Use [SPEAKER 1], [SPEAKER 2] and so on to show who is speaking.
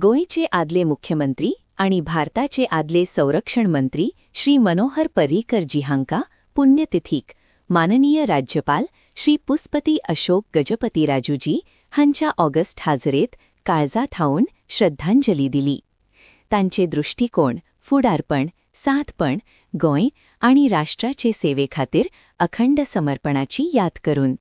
[SPEAKER 1] गोंयचे आदले मुख्यमंत्री आणि भारताचे आदले संरक्षण मंत्री श्री मनोहर पर्रीकर जी हांकां पुण्यतिथीक माननीय राज्यपाल श्री पुष्पती अशोक गजपतीराजूजी हांच्या ऑगस्ट हाजरेत काळजात हावून श्रद्धांजली दिली. तांचे दृष्टिकोन, फुडारपण, साधपण गोंय आणि राष्ट्राचे सेवेखातीर अखंड समर्पणाची याद करून.